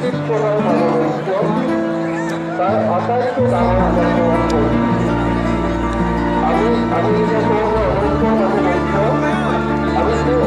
চিকিৎসকৰ মনোনৈক্য তাৰ আটাইতকৈ ডাঙৰ আমি এতিয়া কওঁ যে অনৈক্য মনোনৈক্য